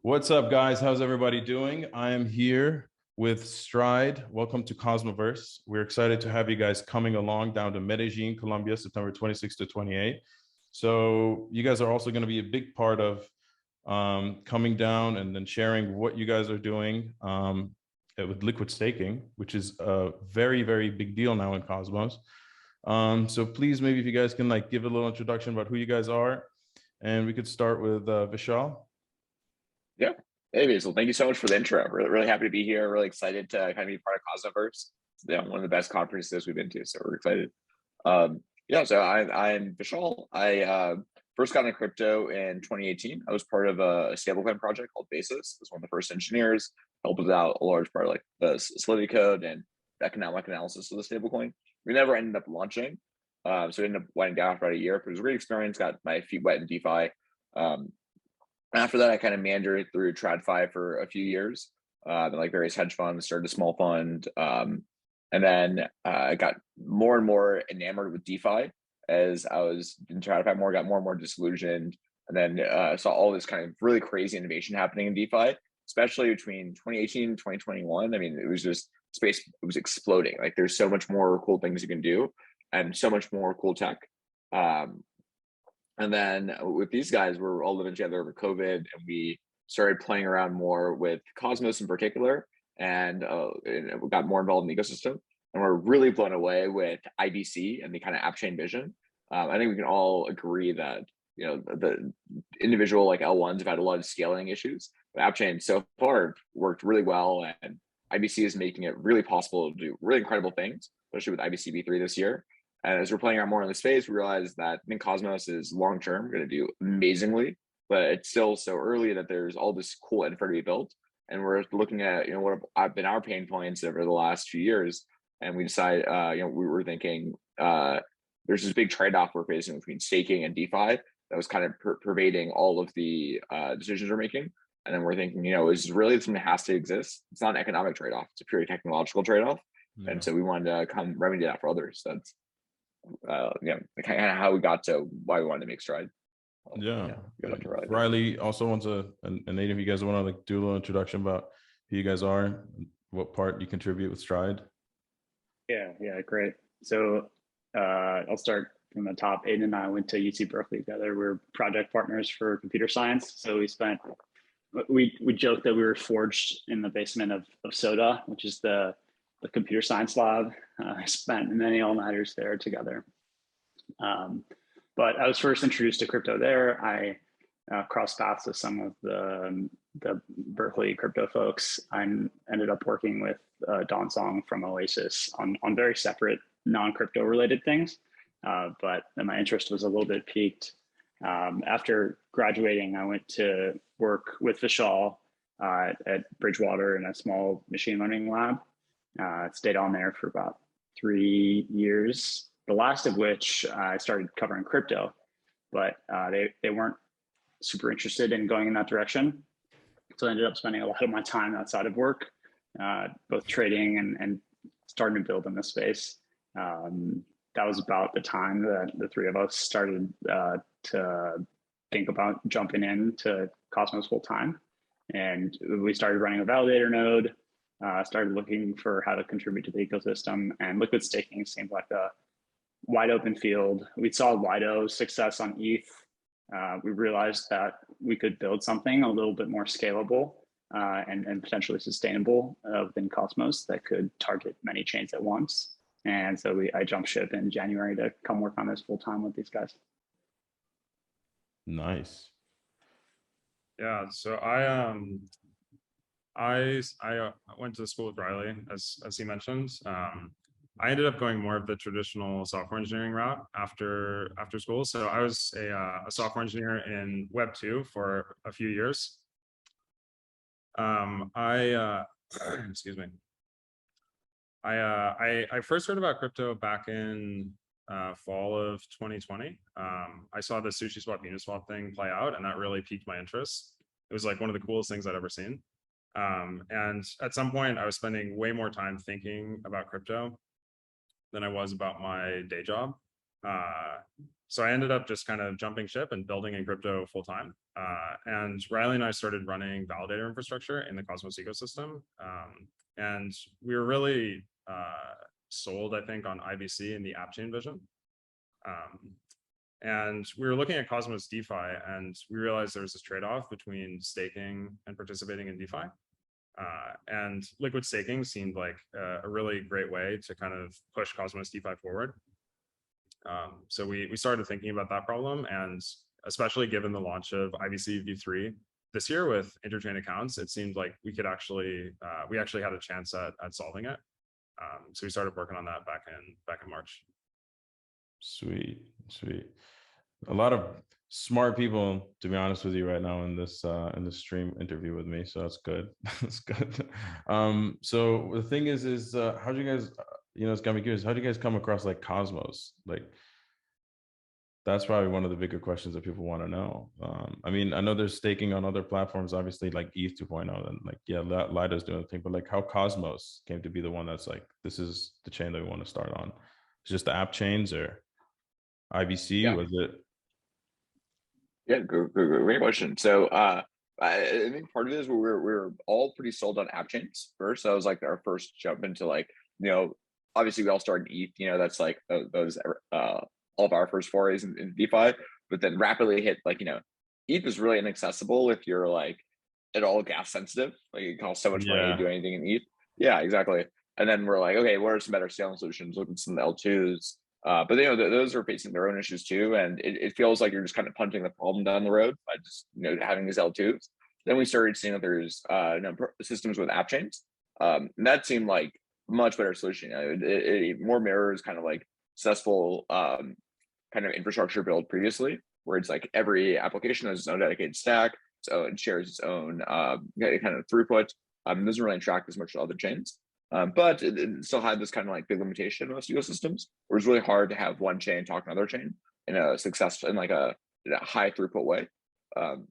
What's up, guys? How's everybody doing? I am here with Stride. Welcome to Cosmoverse. We're excited to have you guys coming along down to Medellin, Colombia, September 26th to 28th. So you guys are also going to be a big part of coming down and then sharing what you guys are doing with liquid staking, which is a very, very big deal now in Cosmos. So please, maybe if you guys can give a little introduction about who you guys are, and we could start with Vishal. Yeah. Hey, Basil. Thank you so much for the intro. Really happy to be here. Really excited to kind of be part of Cosmoverse. One of the best conferences we've been to, so we're excited. So I'm Vishal. I first got into crypto in 2018. I was part of a stablecoin project called Basis. I was one of the first engineers. Helped us out a large part of the Solidity code and the economic analysis of the stablecoin. We never ended up launching, so we ended up winding down after about a year. But it was a great experience. Got my feet wet in DeFi. After that, I kind of meandered through TradFi for a few years, various hedge funds, started a small fund, and then I got more and more enamored with DeFi as I was in TradFi. Got more and more disillusioned, and then saw all this kind of really crazy innovation happening in DeFi, especially between 2018 and 2021. I mean, it was just space. It was exploding. There's so much more cool things you can do, and so much more cool tech. And then with these guys, we're all living together over COVID, and we started playing around more with Cosmos in particular, and we got more involved in the ecosystem. And we're really blown away with IBC and the kind of app chain vision. I think we can all agree that the individual L1s have had a lot of scaling issues, but app chain so far worked really well, and IBC is making it really possible to do really incredible things, especially with IBC v3 this year. And as we're playing around more in the space, we realize that I think Cosmos is long-term going to do amazingly, but it's still so early that there's all this cool infra to be built. And we're looking at, what have been our pain points over the last few years. And we decided, we were thinking there's this big trade-off we're facing between staking and DeFi that was kind of pervading all of the decisions we're making. And then we're thinking, is really something that has to exist? It's not an economic trade-off. It's a purely technological trade-off. Yeah. And so we wanted to come remedy that for others. That's kind of how we got to why we wanted to make Stride. Riley also wants a native. You guys want to do a little introduction about who you guys are, what part you contribute with Stride? Yeah, great. So I'll start from the top. Aiden and I went to UC Berkeley together. We're project partners for computer science. So we joked that we were forged in the basement of SODA, which is the computer science lab. I spent many all-nighters there together. But I was first introduced to crypto there. I crossed paths with some of the Berkeley crypto folks. I ended up working with Don Song from Oasis on very separate non-crypto related things. But then my interest was a little bit piqued. After graduating, I went to work with Vishal at Bridgewater in a small machine learning lab. Stayed on there for about 3 years, the last of which I started covering crypto, but they weren't super interested in going in that direction. So I ended up spending a lot of my time outside of work, both trading and starting to build in this space. That was about the time that the three of us started to think about jumping into Cosmos full time. And we started running a validator node. Started looking for how to contribute to the ecosystem, and liquid staking seemed like a wide open field. We saw Lido's success on ETH. We realized that we could build something a little bit more scalable and potentially sustainable within Cosmos that could target many chains at once. And so I jumped ship in January to come work on this full time with these guys. Nice. Yeah, so I went to school with Riley, as he mentioned. I ended up going more of the traditional software engineering route after school. So I was a software engineer in Web 2 for a few years. Excuse me. I first heard about crypto back in fall of 2020. I saw the SushiSwap Uniswap thing play out, and that really piqued my interest. It was one of the coolest things I'd ever seen. And at some point I was spending way more time thinking about crypto than I was about my day job. So I ended up just kind of jumping ship and building in crypto full time. And Riley and I started running validator infrastructure in the Cosmos ecosystem. And we were really sold, I think, on IBC and the app chain vision. And we were looking at Cosmos DeFi, and we realized there was this trade-off between staking and participating in DeFi. And liquid staking seemed like a really great way to kind of push Cosmos DeFi forward. So we started thinking about that problem, and especially given the launch of IBC v3 this year with interchain accounts, it seemed like we could actually we actually had a chance at solving it. So we started working on that back in March. Sweet. A lot of smart people, to be honest with you, right now in this stream interview with me, so that's good. That's good. So the thing is how do you guys, it's got me curious, how do you guys come across like Cosmos? Like, that's probably one of the bigger questions that people want to know. I mean, I know there's staking on other platforms, obviously, like ETH 2.0, and like, yeah, Lida's doing the thing, but like how Cosmos came to be the one that's like, this is the chain that we want to start on. It's just the app chains, or IBC, was it? Yeah, great question. So I think part of it is we're all pretty sold on app chains first. So that was like our first jump into like, obviously we all started in ETH, that's like those all of our first forays in DeFi, but then rapidly hit like, ETH is really inaccessible if you're like at all gas sensitive. Like it costs so much money to do anything in ETH. Yeah, exactly. And then we're like, okay, what are some better scaling solutions? Looking at some L2s. But those are facing their own issues too, and it feels like you're just kind of punching the problem down the road by just having these L2s. Then we started seeing that there's systems with app chains, and that seemed like a much better solution. It more mirrors kind of like successful kind of infrastructure build previously, where it's like every application has its own dedicated stack, so it shares its own kind of throughput. It doesn't really interact as much with other chains. But it still had this kind of like big limitation in most ecosystems, where it's really hard to have one chain talk to another chain in a successful, in a high throughput way. And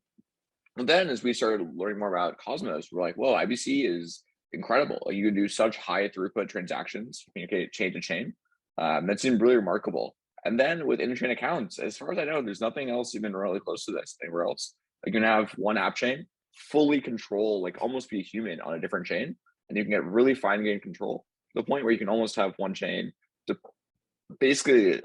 then as we started learning more about Cosmos, we're like, whoa, IBC is incredible. Like, you can do such high throughput transactions, communicate chain to chain. That seemed really remarkable. And then with interchain accounts, as far as I know, there's nothing else even really close to this anywhere else. Like, you can have one app chain fully control, like almost be a human on a different chain. And you can get really fine-grained control to the point where you can almost have one chain to basically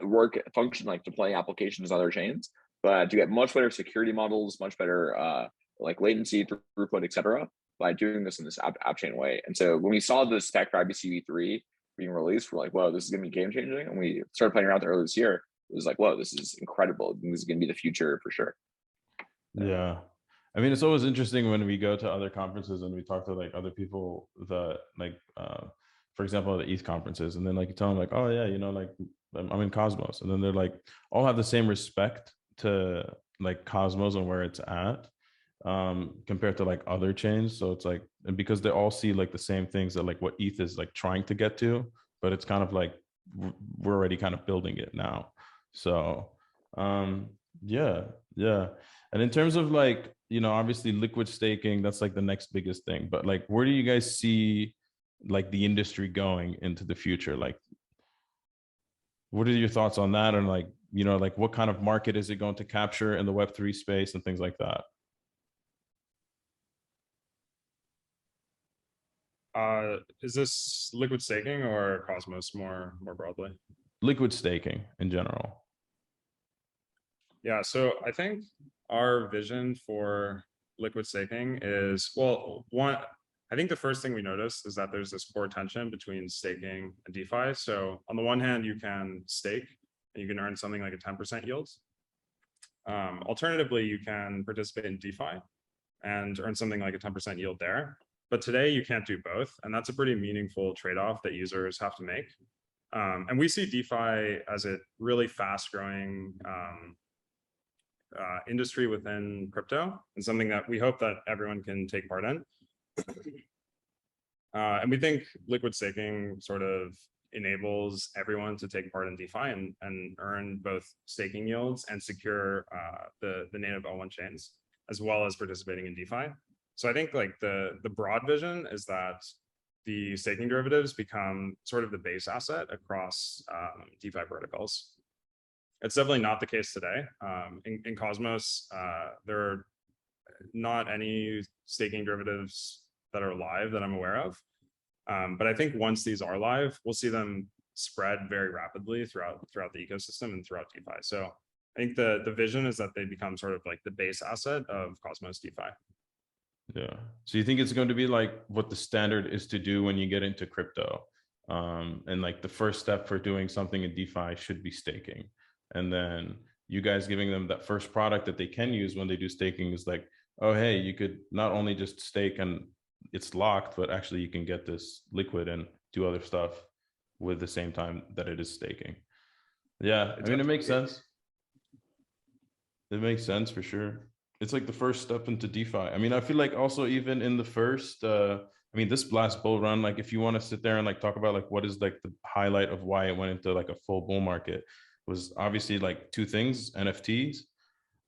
function like deploying applications on other chains, but to get much better security models, much better like latency, throughput, etc., by doing this in this app chain way. And so when we saw the spec for IBC v3 being released, we're like, whoa, this is going to be game changing. And we started playing around with it earlier this year. It was like, whoa, this is incredible. This is going to be the future for sure. Yeah. I mean, it's always interesting when we go to other conferences and we talk to like other people that like, for example, the ETH conferences, and then like you tell them like, oh yeah, like I'm in Cosmos, and then they're like, all have the same respect to like Cosmos and where it's at, compared to like other chains. So it's like, and because they all see like the same things that like what ETH is like trying to get to, but it's kind of like we're already kind of building it now. So yeah. And in terms of like, obviously liquid staking, that's like the next biggest thing, but like, where do you guys see like the industry going into the future? Like, what are your thoughts on that? And like, like what kind of market is it going to capture in the Web3 space and things like that? Is this liquid staking or Cosmos more broadly? Liquid staking in general. Yeah, so I think our vision for liquid staking is, well, I think the first thing we noticed is that there's this core tension between staking and DeFi. So on the one hand, you can stake and you can earn something like a 10% yield. Alternatively, you can participate in DeFi and earn something like a 10% yield there. But today you can't do both. And that's a pretty meaningful trade-off that users have to make. And we see DeFi as a really fast-growing industry within crypto, and something that we hope that everyone can take part in. And we think liquid staking sort of enables everyone to take part in DeFi and earn both staking yields and secure the native L1 chains, as well as participating in DeFi. So I think like the broad vision is that the staking derivatives become sort of the base asset across DeFi protocols. It's definitely not the case today. In Cosmos, there are not any staking derivatives that are live that I'm aware of. But I think once these are live, we'll see them spread very rapidly throughout the ecosystem and throughout DeFi. So I think the vision is that they become sort of like the base asset of Cosmos DeFi. Yeah. So you think it's going to be like what the standard is to do when you get into crypto? And like the first step for doing something in DeFi should be staking. And then you guys giving them that first product that they can use when they do staking is like, oh, hey, you could not only just stake and it's locked, but actually you can get this liquid and do other stuff with the same time that it is staking. Yeah, I mean, it makes sense. It makes sense for sure. It's like the first step into DeFi. I mean, I feel like also even in the first, I mean, this last bull run, like if you want to sit there and like talk about like what is like the highlight of why it went into like a full bull market, was obviously like two things: NFTs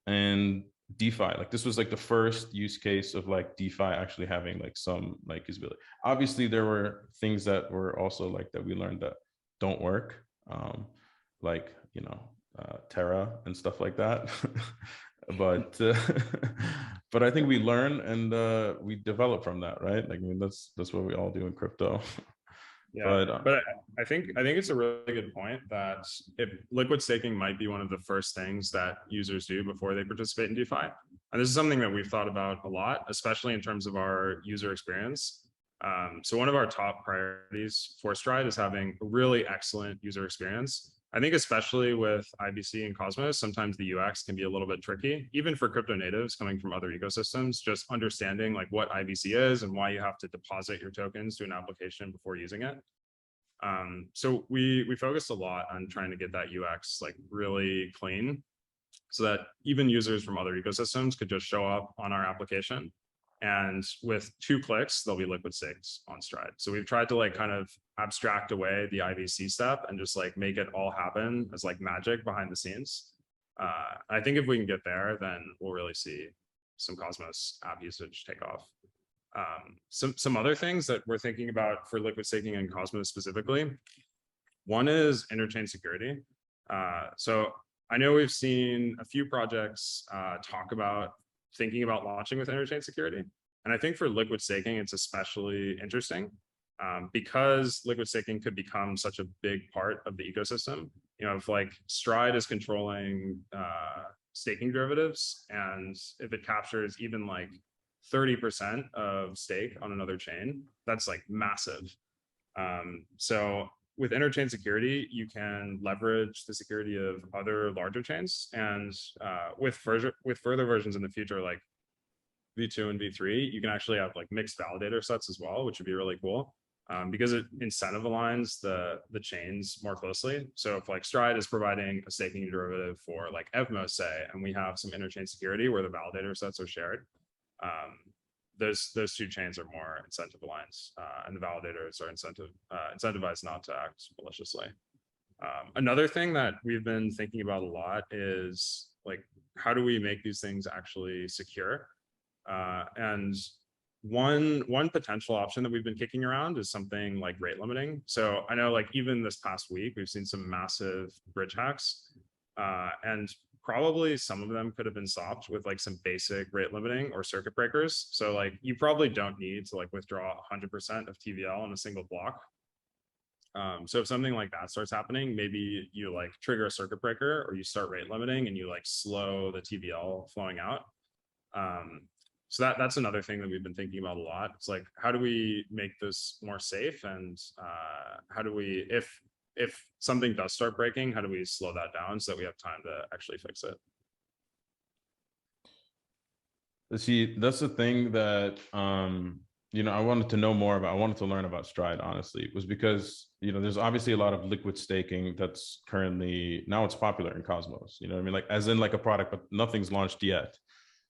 and DeFi. Like this was like the first use case of like DeFi actually having like some like usability. Obviously, there were things that were also like that we learned that don't work, like you know, Terra and stuff like that. But but I think we learn and we develop from that, right? Like I mean, that's what we all do in crypto. Yeah, but I think it's a really good point that if liquid staking might be one of the first things that users do before they participate in DeFi. And this is something that we've thought about a lot, especially in terms of our user experience. So one of our top priorities for Stride is having a really excellent user experience. I think especially with IBC and Cosmos, sometimes the UX can be a little bit tricky, even for crypto natives coming from other ecosystems, just understanding like what IBC is and why you have to deposit your tokens to an application before using it. So we focused a lot on trying to get that UX like really clean so that even users from other ecosystems could just show up on our application. And with 2 clicks, they'll be liquid staked on Stride. So we've tried to like kind of abstract away the IBC step and just like make it all happen as like magic behind the scenes. I think if we can get there, then we'll really see some Cosmos app usage take off. Some other things that we're thinking about for liquid staking and Cosmos specifically. One is interchain security. So I know we've seen a few projects talk about thinking about launching with interchain security. And I think for liquid staking, it's especially interesting because liquid staking could become such a big part of the ecosystem. You know, if like Stride is controlling staking derivatives, and if it captures even like 30% of stake on another chain, that's like massive. So with interchain security, you can leverage the security of other larger chains, and with further versions in the future, like V2 and V3, you can actually have like mixed validator sets as well, which would be really cool because it incentive aligns the chains more closely. So if like Stride is providing a staking derivative for like Evmos, say, and we have some interchain security where the validator sets are shared, those 2 chains are more incentive aligned, and the validators are incentivized not to act maliciously. Another thing that we've been thinking about a lot is like, how do we make these things actually secure? And one potential option that we've been kicking around is something like rate limiting. So I know like even this past week, we've seen some massive bridge hacks, and probably some of them could have been stopped with like some basic rate limiting or circuit breakers. So like you probably don't need to like withdraw 100% of TVL on a single block. So if something like that starts happening, maybe you like trigger a circuit breaker or you start rate limiting and you like slow the TVL flowing out. So that's another thing that we've been thinking about a lot. It's like, how do we make this more safe, and how do we, if something does start breaking, how do we slow that down so that we have time to actually fix it? See, that's the thing that you know, I wanted to know more about. I wanted to learn about Stride, honestly, was because, you know, there's obviously a lot of liquid staking that's currently, now it's popular in Cosmos, you know what I mean? Like as in like a product, but nothing's launched yet.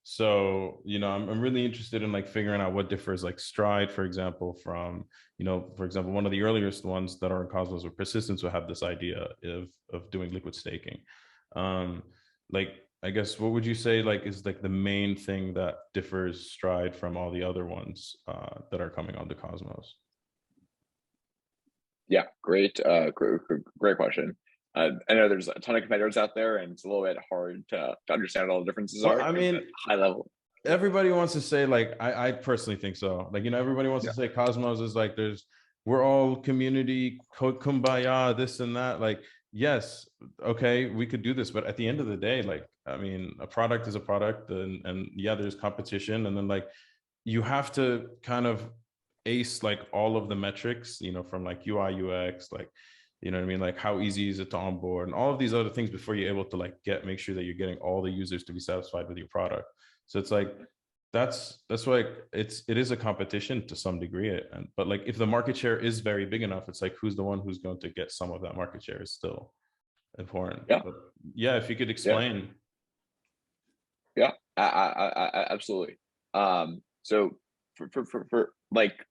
So, you know, I'm really interested in like figuring out what differs like Stride, for example, from, you know, for example, one of the earliest ones that are in Cosmos with persistence will have this idea of doing liquid staking. Like, I guess, what would you say like is like the main thing that differs Stride from all the other ones that are coming onto Cosmos? Yeah, great question. I know there's a ton of competitors out there, and it's a little bit hard to understand what all the differences Well, are. I mean, at high level. everybody wants to say, like, I personally think so. Like, everybody wants to say Cosmos is like, we're all community, kumbaya, this and that. Like, yes, okay, we could do this, but at the end of the day, like, I mean, a product is a product, and yeah, there's competition, and then like, you have to kind of ace like all of the metrics, from like UI, UX, like, what I mean? Like, how easy is it to onboard and all of these other things before you're able to like make sure that you're getting all the users to be satisfied with your product. So it's like, that's why it is a competition to some degree. But like, if the market share is very big enough, it's like, who's the one who's going to get some of that market share is still important. Yeah. But yeah, if you could explain. Yeah, I absolutely. So for like,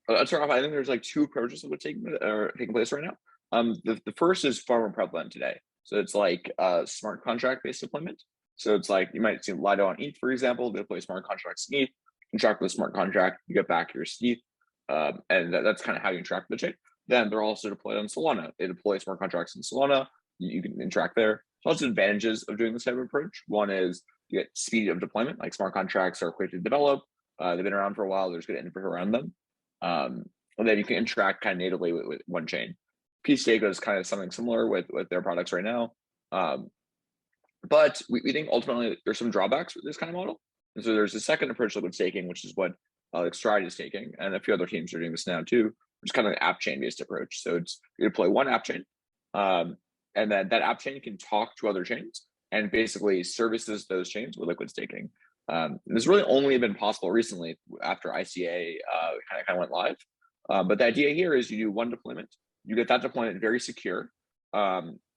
let's start off. I think there's like two approaches that would taking place right now. The first is far more prevalent today. So it's like smart contract based deployment. So it's like, you might see Lido on ETH, for example, they deploy smart contracts in ETH, contract with a smart contract, you get back your ETH, and that's kind of how you interact with the chain. Then they're also deployed on Solana. They deploy smart contracts in Solana. You can interact there. There's also advantages of doing this type of approach. One is you get speed of deployment, like smart contracts are quick to develop. They've been around for a while. There's good infrastructure around them. And then you can interact kind of natively with one chain. P-Stake is kind of something similar with their products right now. But we think ultimately there's some drawbacks with this kind of model. And so there's a second approach to liquid staking, which is what like Stride is taking, and a few other teams are doing this now too, which is kind of an app chain based approach. So it's, you deploy one app chain, and then that app chain can talk to other chains and basically services those chains with liquid staking. This really only been possible recently after ICA kind of went live. But the idea here is you do one deployment, you get that deployment very secure,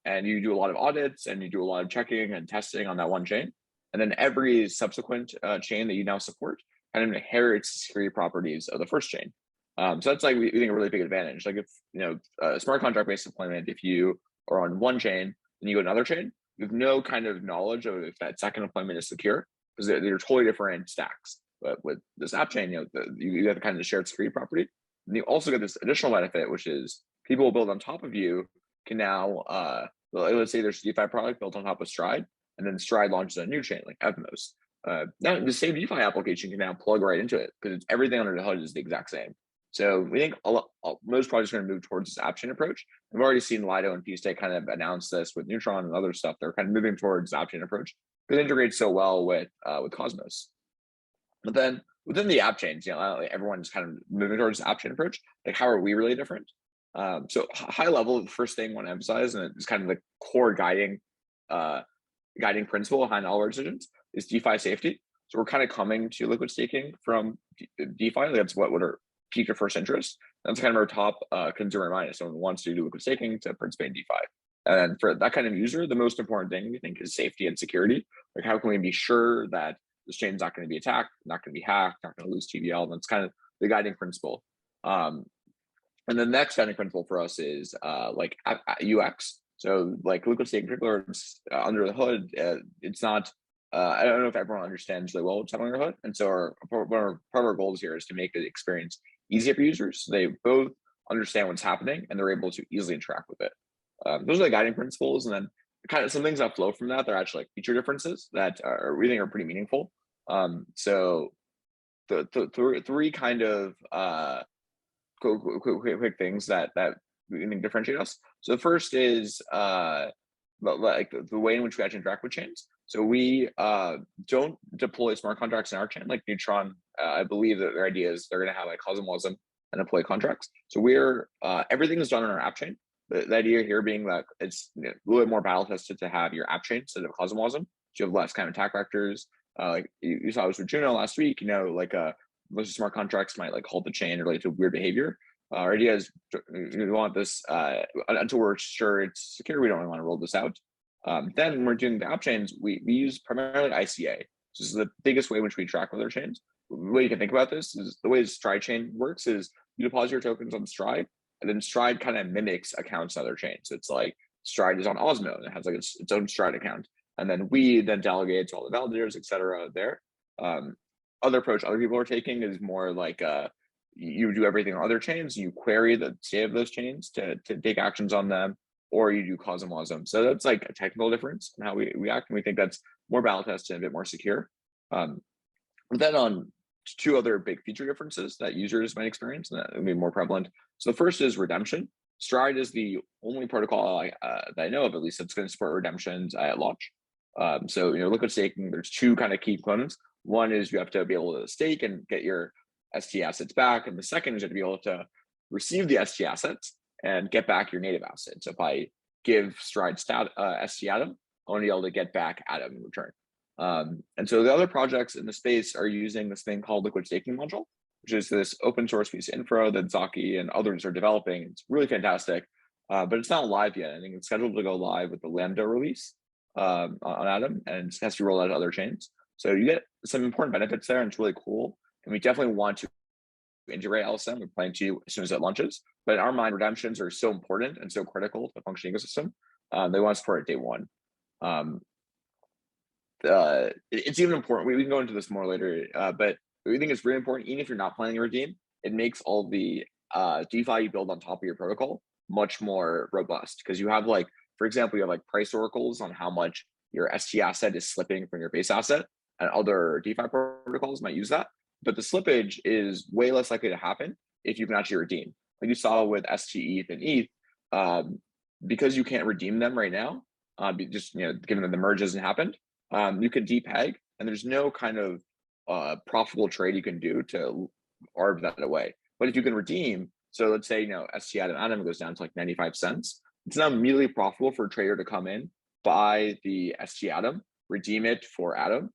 and you do a lot of audits and you do a lot of checking and testing on that one chain. And then every subsequent chain that you now support kind of inherits security properties of the first chain. So that's like, we think a really big advantage. Like, if, smart contract based deployment, if you are on one chain and you go to another chain, you have no kind of knowledge of if that second deployment is secure, because they're totally different stacks. But with this app chain, you have kind of the shared security property. And you also get this additional benefit, which is people will build on top of you can now, let's say there's a DeFi product built on top of Stride, and then Stride launches a new chain like Evmos. Now the same DeFi application can now plug right into it, because it's everything under the hood is the exact same. So we think most projects are going to move towards this app chain approach. We've already seen Lido and P-Stake kind of announce this with Neutron and other stuff. They're kind of moving towards app chain approach because it integrates so well with Cosmos. But then within the app chains, everyone's kind of moving towards this app chain approach. Like, how are we really different? So high level, the first thing I want to emphasize, and it's kind of the core guiding principle behind all our decisions, is DeFi safety. So we're kind of coming to liquid staking from DeFi. That's what would pique your first interest. That's kind of our top consumer mind. If someone wants to do liquid staking to participate in DeFi. And for that kind of user, the most important thing we think is safety and security. Like, how can we be sure that this chain is not going to be attacked, not going to be hacked, not going to lose TVL? That's kind of the guiding principle. And the next guiding principle for us is like UX. So like liquid staking in particular, it's, under the hood, it's not, I don't know if everyone understands really well what's happening under the hood. And so part of our goals here is to make the experience easier for users. So they both understand what's happening and they're able to easily interact with it. Those are the guiding principles. And then kind of some things that flow from that, they're actually like feature differences that we think are pretty meaningful. So the three kind of quick things that we think differentiate us. So the first is like the way in which we actually interact with chains. So we don't deploy smart contracts in our chain like Neutron. I believe that their idea is they're going to have like Cosmoverse and deploy contracts. So we're everything is done on our app chain. The idea here being that it's a little bit more battle tested to have your app chain instead of Cosmoverse. So you have less kind of attack vectors. Like you saw this with Juno last week. Like most smart contracts might like halt the chain related to weird behavior. Our idea is we want this until we're sure it's secure. We don't really want to roll this out. Then when we're doing the app chains, we use primarily ICA. This is the biggest way in which we track other chains. The way you can think about this is the way the Stride chain works is you deposit your tokens on Stride, and then Stride kind of mimics accounts on other chains. So it's like Stride is on Osmo and it has like its own Stride account. And then we then delegate to all the validators, et cetera, there. Other approach other people are taking is more like you do everything on other chains, you query the state of those chains to take actions on them, or you do cosmosm. So that's like a technical difference in how we act, and we think that's more battle tested and a bit more secure. But then on two other big feature differences that users might experience, and that will be more prevalent. So the first is redemption. Stride is the only protocol that I know of, at least, that's going to support redemptions at launch. So liquid staking, there's two kind of key components. One is you have to be able to stake and get your ST assets back, and the second is you have to be able to receive the ST assets and get back your native asset. So if I give Stride ST Atom, I want to be able to get back Atom in return. And so the other projects in the space are using this thing called liquid staking module, which is this open source piece of infra that Zaki and others are developing. It's really fantastic, but it's not live yet. I think it's scheduled to go live with the Lambda release on Atom, and it has to roll out to other chains. So you get some important benefits there, and it's really cool. And we definitely want to integrate LSM. We're planning to as soon as it launches. But in our mind, redemptions are so important and so critical to the functioning ecosystem. They want to support it day one. It's even important. We can go into this more later, but we think it's really important. Even if you're not planning to redeem, it makes all the DeFi you build on top of your protocol much more robust, because you have, like, for example, you have like price oracles on how much your ST asset is slipping from your base asset, and other DeFi protocols might use that. But the slippage is way less likely to happen if you can actually redeem. Like you saw with ST, ETH, and ETH, because you can't redeem them right now, just given that the merge hasn't happened, you can depeg, and there's no kind of profitable trade you can do to arb that away. But if you can redeem, so let's say ST Atom goes down to like 95 cents, it's now immediately profitable for a trader to come in, buy the ST Atom, redeem it for Atom,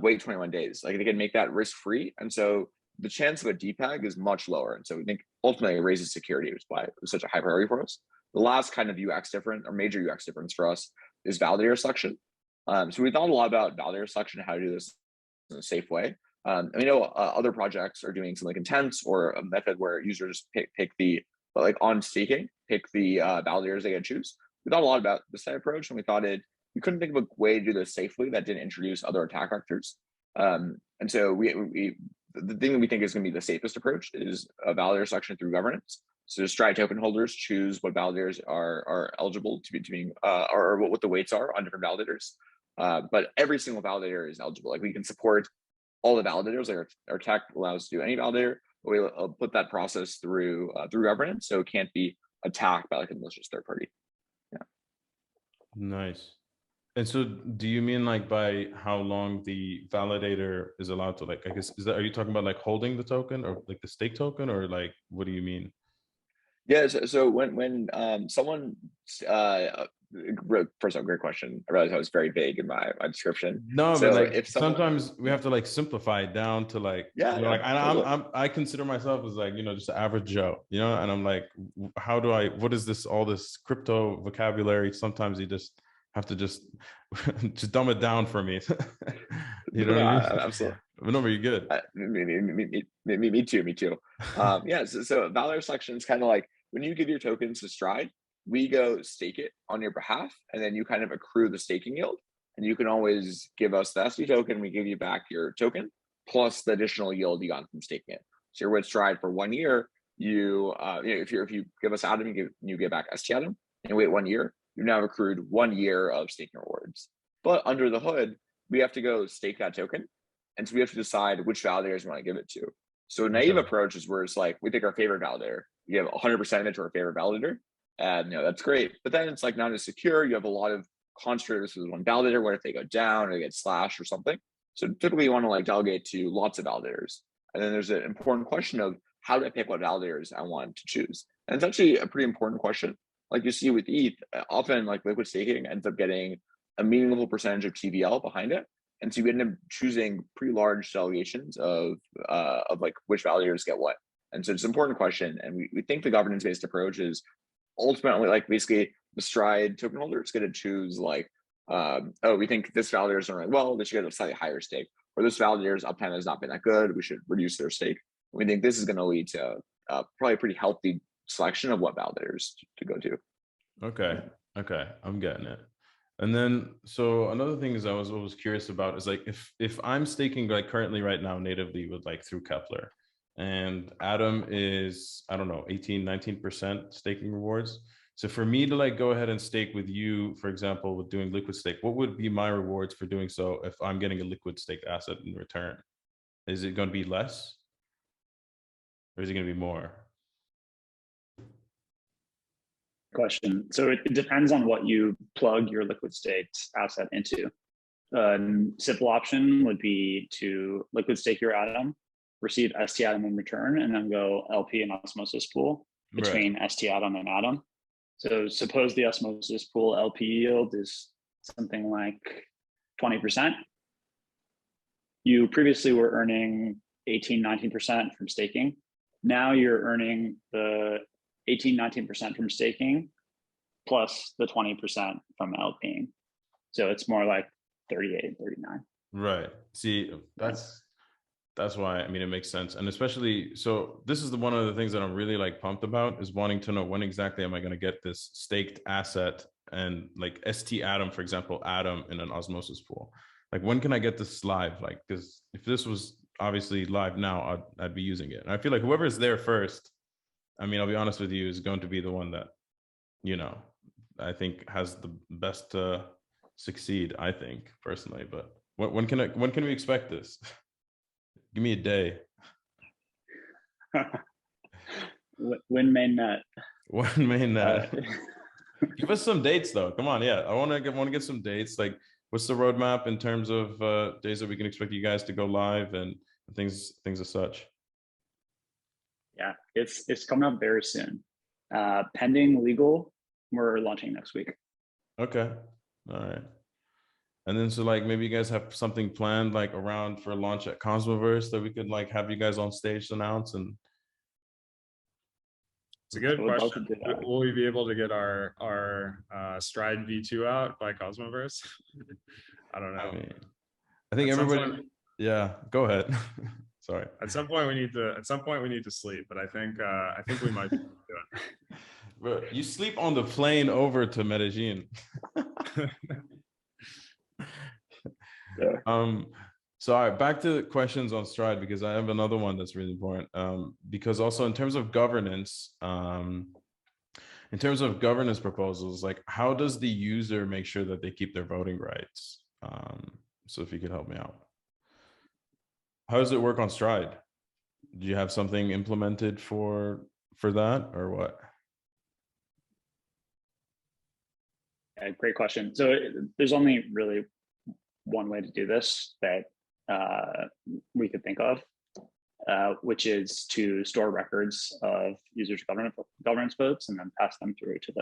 wait 21 days. Like, they can make that risk free, and so the chance of a depeg is much lower. And so we think ultimately it raises security, which is why it was such a high priority for us. The last kind of UX difference, or major UX difference for us, is validator selection. So we thought a lot about validator selection and how to do this in a safe way. And we know other projects are doing something like Intense, or a method where users pick the, like on staking, pick the validators they can choose. We thought a lot about this type of approach, and we thought we couldn't think of a way to do this safely that didn't introduce other attack vectors. And so the thing that we think is going to be the safest approach is a validator selection through governance. So Stride token holders choose what validators are eligible to be doing, or what the weights are on different validators. But every single validator is eligible. Like, we can support all the validators. Like, our tech allows us to do any validator, but we'll put that process through governance, so it can't be attacked by like a malicious third party. Yeah. Nice. And so do you mean like by how long the validator is allowed to, like, I guess, are you talking about like holding the token, or like the stake token, or like, what do you mean? Yeah, so when someone first of all, great question. I realized I was very vague in my description. No, so but like, if someone, sometimes we have to like simplify it down to like, like, totally. I consider myself as like, just an average Joe, and I'm like, what is this, all this crypto vocabulary? Sometimes you just have to just dumb it down for me. You know what I mean? Absolutely. No, but you're good. Me too. Yeah, so validator selection is kind of like when you give your tokens to Stride, we go stake it on your behalf, and then you kind of accrue the staking yield, and you can always give us the SD token. We give you back your token plus the additional yield you got from staking it. So you're with Stride for 1 year. If you give us Atom, you get back ST Atom, and you wait 1 year, you've now accrued 1 year of staking rewards. But under the hood, we have to go stake that token, and so we have to decide which validators we want to give it to. So a naive approach is where it's like, we pick our favorite validator, we give 100% of it to our favorite validator, and that's great. But then it's like not as secure. You have a lot of concentrated with one validator. What if they go down or they get slashed or something? So typically you want to like delegate to lots of validators. And then there's an important question of how do I pick what validators I want to choose? And it's actually a pretty important question. Like you see with ETH, often like liquid staking ends up getting a meaningful percentage of TVL behind it. And so you end up choosing pretty large delegations of like which validators get what. And so it's an important question. And we think the governance-based approach is ultimately like basically the Stride token holder is going to choose like, we think this validator is doing really well, they should get a slightly higher stake, or this validator's uptime has not been that good, we should reduce their stake. We think this is going to lead to probably a pretty healthy selection of what validators to go to. Okay, I'm getting it. And then, so another thing is I was curious about is like, if I'm staking like currently right now natively with like through Kepler, and Atom is, I don't know, 18-19% staking rewards. So for me to like go ahead and stake with you, for example, with doing liquid stake, what would be my rewards for doing so if I'm getting a liquid staked asset in return? Is it going to be less or is it going to be more? Question. So it depends on what you plug your liquid staked asset into. Simple option would be to liquid stake your atom, receive ST atom in return, and then go LP and osmosis pool between ST atom and atom. So suppose the osmosis pool LP yield is something like 20%. You previously were earning 18-19% from staking. Now you're earning the 18-19% from staking plus the 20% from LPing. So it's more like 38, 39. Right. See, that's why, I mean, it makes sense. And especially, so this is one of the things that I'm really like pumped about, is wanting to know when exactly am I going to get this staked asset, and like ST atom, for example, atom in an osmosis pool. Like, when can I get this live? Like, because if this was obviously live now, I'd be using it. And I feel like whoever's there first, I mean, I'll be honest with you, is going to be the one that, you know, I think has the best to succeed, I think, personally. But when can we expect this? Give me a day. When mainnet. When mainnet. Give us some dates though. Come on, yeah. I want to get some dates. Like, what's the roadmap in terms of days that we can expect you guys to go live and things as such? Yeah, it's coming up very soon. Pending legal, we're launching next week. Okay. All right. And then, so like, maybe you guys have something planned like around for a launch at Cosmoverse that we could like have you guys on stage to announce. And it's a good question. Will we be able to get our Stride V2 out by Cosmoverse? I don't know. I think everybody. Yeah, go ahead. Sorry. At some point we need to sleep, but I think we might be able to do it. Bro, you sleep on the plane over to Medellin. Yeah. So all right, back to questions on Stride, because I have another one that's really important. Because also in terms of governance, proposals, like, how does the user make sure that they keep their voting rights? So if you could help me out. How does it work on Stride? Do you have something implemented for that, or what? Yeah, great question. So there's only really one way to do this that we could think of, which is to store records of users' governance votes and then pass them through to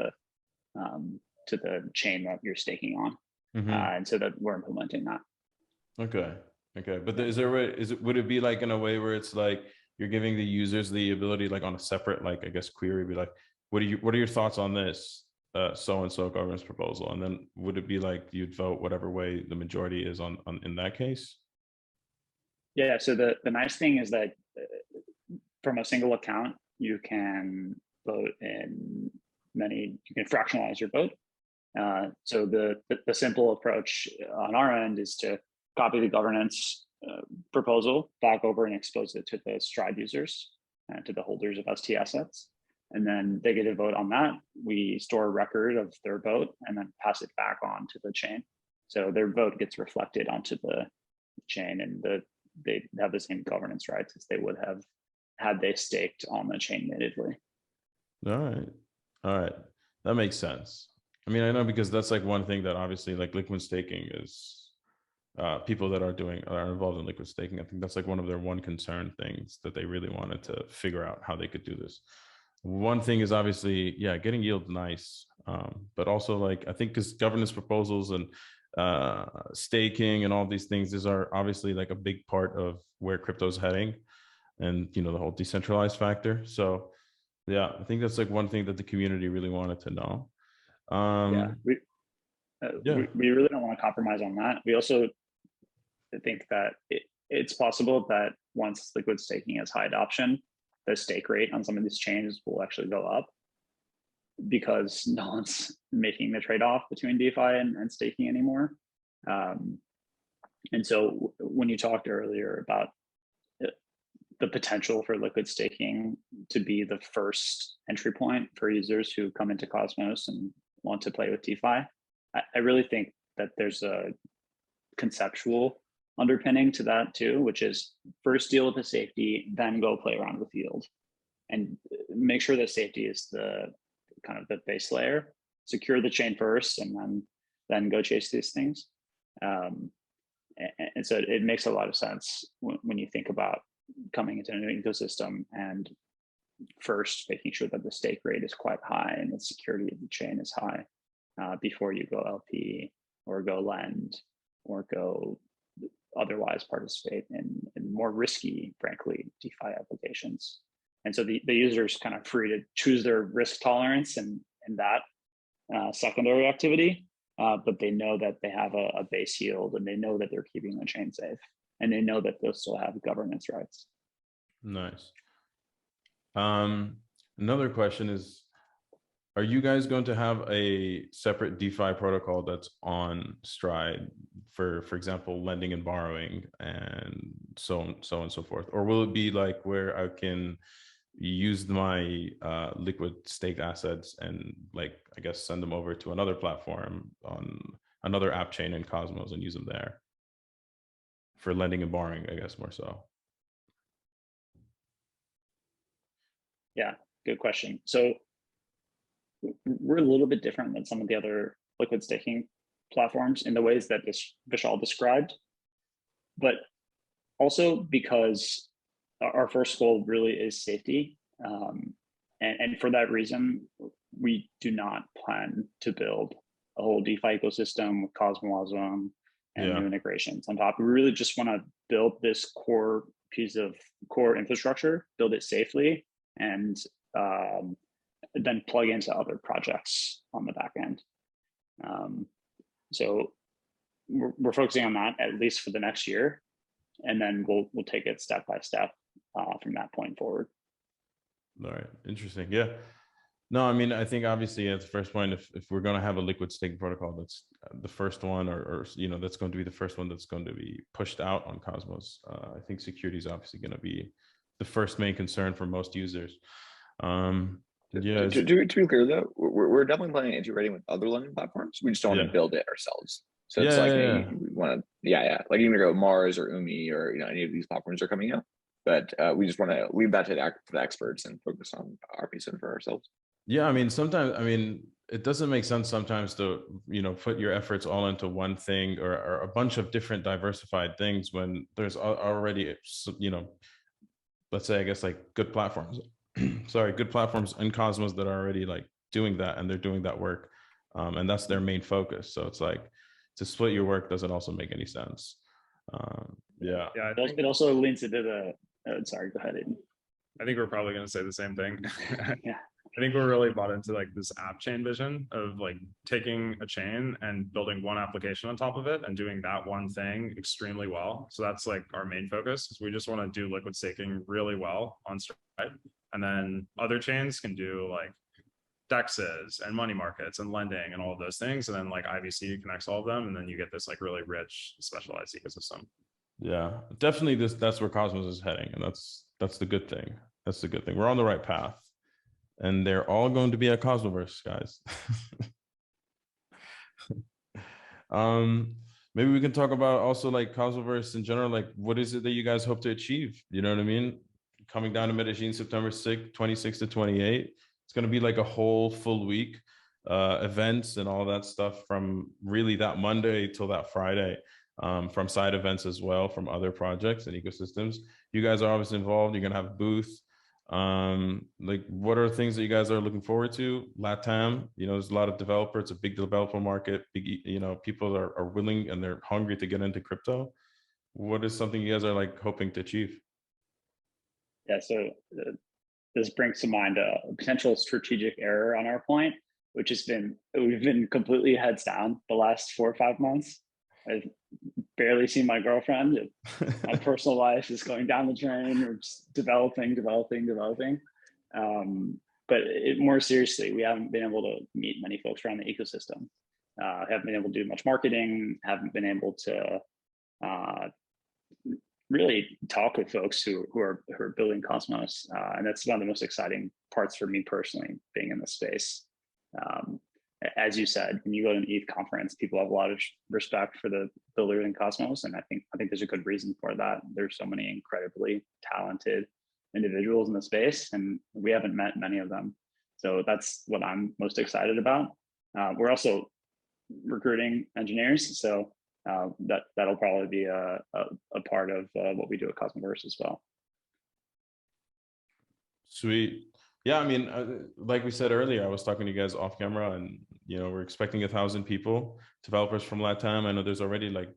the chain that you're staking on. And so that we're implementing that. Okay. But is there a way, would it be like in a way where it's like you're giving the users the ability, like on a separate, like, I guess, query, be like, what are your thoughts on this so-and-so governance proposal? And then would it be like you'd vote whatever way the majority is on in that case? Yeah, so the nice thing is that from a single account, you can vote in you can fractionalize your vote. So the simple approach on our end is to copy the governance proposal back over and expose it to the Stride users, to the holders of ST assets. And then they get a vote on that. We store a record of their vote and then pass it back on to the chain. So their vote gets reflected onto the chain, and they have the same governance rights as they would have had they staked on the chain natively. All right. That makes sense. I mean, I know, because that's like one thing that obviously, like, liquid staking is, people that are involved in liquid staking, I think that's like one of their one concern things that they really wanted to figure out how they could do this. One thing is obviously, yeah, getting yield nice, but also, like, I think because governance proposals and staking and all these things, these are obviously like a big part of where crypto's heading, and the whole decentralized factor. So yeah, I think that's like one thing that the community really wanted to know. We really don't want to compromise on that. We also think that it's possible that once liquid staking has high adoption, the stake rate on some of these chains will actually go up, because no one's making the trade-off between DeFi and staking anymore. And so when you talked earlier about the potential for liquid staking to be the first entry point for users who come into Cosmos and want to play with DeFi. I really think that there's a conceptual underpinning to that too, which is first deal with the safety, then go play around with yield, and make sure that safety is the kind of the base layer. Secure the chain first, and then go chase these things. And so it makes a lot of sense when you think about coming into a new ecosystem and first making sure that the stake rate is quite high and the security of the chain is high before you go LP or go lend or go otherwise participate in more risky, frankly, DeFi applications. And so the user is kind of free to choose their risk tolerance in that secondary activity, but they know that they have a base yield, and they know that they're keeping the chain safe, and they know that they'll still have governance rights. Nice. Another question is, are you guys going to have a separate DeFi protocol that's on Stride for example, lending and borrowing and so on and so forth? Or will it be like where I can use my liquid staked assets and, like, I guess, send them over to another platform on another app chain in Cosmos and use them there for lending and borrowing, I guess, more so? Yeah, good question. So we're a little bit different than some of the other liquid staking platforms in the ways that Vishal described, but also because our first goal really is safety. And for that reason, we do not plan to build a whole DeFi ecosystem with Cosmosm and new integrations on top. We really just want to build this core piece of core infrastructure, build it safely, and then plug into other projects on the back end. So we're focusing on that at least for the next year, and then we'll take it step by step from that point forward. All right, interesting. Yeah. No, I mean, I think obviously at the first point, if we're going to have a liquid staking protocol, that's the first one, or that's going to be the first one that's going to be pushed out on Cosmos. I think security is obviously going to be the first main concern for most users. Yeah. To be clear though, we're definitely planning on integrating with other lending platforms. We just don't want to build it ourselves. So it's like we want to, like even go Mars or Umi or any of these platforms are coming out, but we just want to leave that to the experts and focus on our piece for ourselves. Yeah, I mean, sometimes, it doesn't make sense sometimes to, put your efforts all into one thing or a bunch of different diversified things when there's already, let's say, I guess, like good platforms, good platforms in Cosmos that are already like doing that, and they're doing that work. And that's their main focus. So it's like, to split your work doesn't also make any sense. Yeah. It also leans into the, sorry, go ahead, Aiden. I think we're probably going to say the same thing. Yeah. I think we're really bought into like this app chain vision of like taking a chain and building one application on top of it and doing that one thing extremely well. So that's like our main focus, is we just want to do liquid staking really well on Stride. And then other chains can do like DEXs and money markets and lending and all of those things. And then like IBC connects all of them. And then you get this like really rich specialized ecosystem. Yeah, definitely that's where Cosmos is heading. And that's the good thing. That's the good thing. We're on the right path. And they're all going to be at Cosmoverse, guys. Maybe we can talk about also like Cosmoverse in general. Like, what is it that you guys hope to achieve? You know what I mean? Coming down to Medellin, September 6th, 26 to 28. It's going to be like a whole full week, events and all that stuff from really that Monday till that Friday, from side events as well, from other projects and ecosystems. You guys are obviously involved. You're going to have a booth. Like, what are things that you guys are looking forward to? LATAM, there's a lot of developers. It's a big developer market. Big, people are willing and they're hungry to get into crypto. What is something you guys are like hoping to achieve? Yeah, so this brings to mind a potential strategic error on our point, which has been, we've been completely heads down the last 4 or 5 months. I've barely seen my girlfriend. My personal life is going down the drain. We're just developing. But more seriously, we haven't been able to meet many folks around the ecosystem. Haven't been able to do much marketing. Haven't been able to really talk with folks who are building Cosmos, and that's one of the most exciting parts for me personally, being in this space. As you said, when you go to an ETH conference, people have a lot of respect for the builders in Cosmos, and I think there's a good reason for that. There's so many incredibly talented individuals in the space, and we haven't met many of them. So that's what I'm most excited about. We're also recruiting engineers, so that'll probably be a part of what we do at Cosmoverse as well. Sweet. Yeah, I mean, like we said earlier, I was talking to you guys off camera, and we're expecting 1,000 people, developers from LATAM. I know there's already like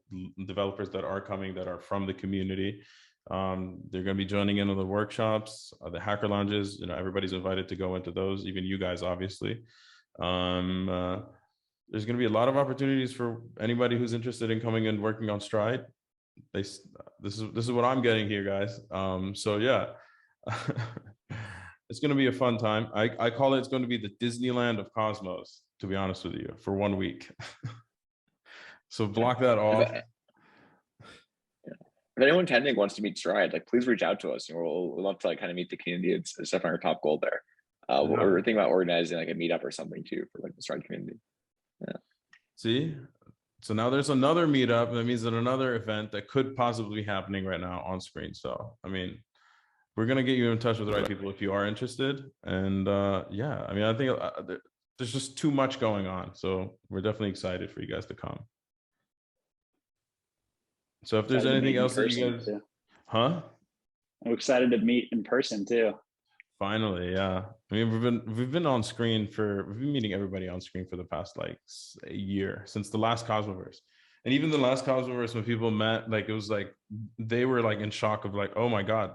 developers that are coming that are from the community. They're going to be joining in on the workshops, the hacker lounges. Everybody's invited to go into those, even you guys, obviously. There's going to be a lot of opportunities for anybody who's interested in coming and working on Stride. This is what I'm getting here, guys. So yeah. It's going to be a fun time. I call it's going to be the Disneyland of Cosmos, to be honest with you, for 1 week. So block that off. If anyone attending wants to meet Stride, like please reach out to us, and we'll love to like kind of meet the community. It's definitely our top goal there. We're thinking about organizing like a meetup or something too for like the Stride community. Yeah. See, so now there's another meetup. That means that another event that could possibly be happening right now on screen. So I mean, we're going to get you in touch with the right people if you are interested. And yeah, I mean, I think there's just too much going on. So we're definitely excited for you guys to come. So if there's anything else that you guys, huh? I'm excited to meet in person too. Finally, yeah. I mean, we've been on screen we've been meeting everybody on screen for the past like a year, since the last Cosmoverse. And even the last Cosmoverse, when people met, like it was like they were like in shock of like, oh my God,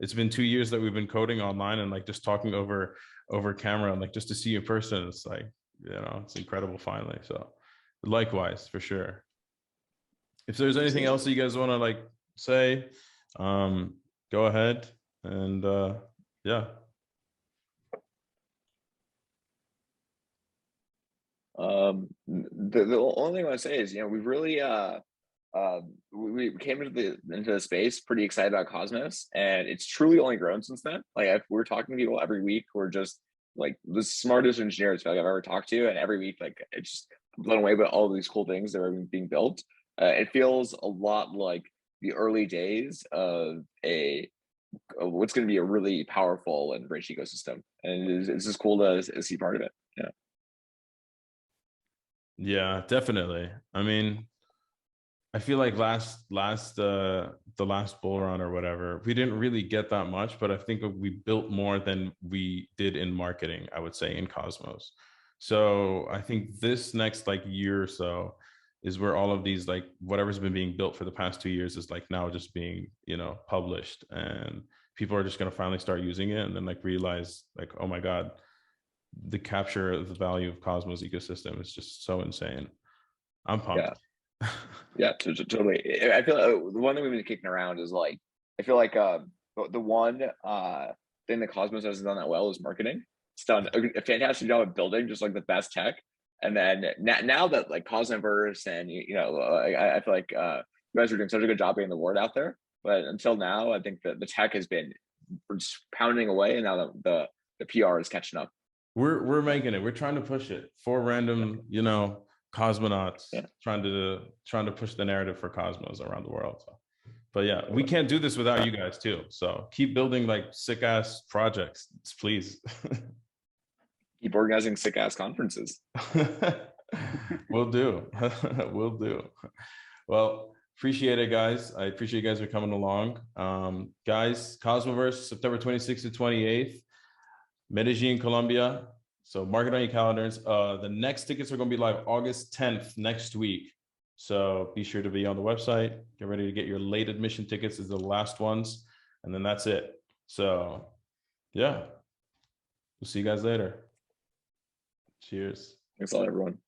it's been 2 years that we've been coding online and like just talking over camera, and like just to see you in person, it's like, it's incredible finally. So likewise, for sure. If there's anything else that you guys want to like say, go ahead. And yeah. The only thing I want to say is, we really we came into the space pretty excited about Cosmos, and it's truly only grown since then. Like we're talking to people every week who are just like the smartest engineers I've ever talked to, and every week like it's just blown away by all of these cool things that are being built. It feels a lot like the early days of what's going to be a really powerful and rich ecosystem, and it's just cool to see part of it. Yeah, definitely. I mean, I feel like the last bull run or whatever, we didn't really get that much, but I think we built more than we did in marketing, I would say, in Cosmos. So I think this next like year or so is where all of these, like whatever's been being built for the past 2 years is like now just being, published, and people are just going to finally start using it and then like realize like, oh my God, the capture of the value of Cosmos ecosystem is just so insane. I'm pumped. Yeah, totally. I feel like the one that we've been kicking around is like, I feel like the one thing that Cosmos hasn't done that well is marketing. It's done a fantastic job of building just like the best tech, and then now that like Cosmoverse and I feel like you guys are doing such a good job getting the word out there. But until now, I think that the tech has been just pounding away, and now the PR is catching up. We're making it. We're trying to push it. 4 random, cosmonauts trying to push the narrative for Cosmos around the world. So, but yeah, we can't do this without you guys too. So keep building like sick ass projects, please. Keep organizing sick ass conferences. Will do. Will do. Well, appreciate it, guys. I appreciate you guys for coming along. Guys, Cosmoverse, September 26th to 28th, Medellin, Colombia. So mark it on your calendars. The next tickets are going to be live August 10th next week. So be sure to be on the website. Get ready to get your late admission tickets as the last ones. And then that's it. So yeah, we'll see you guys later. Cheers. Thanks a lot, everyone.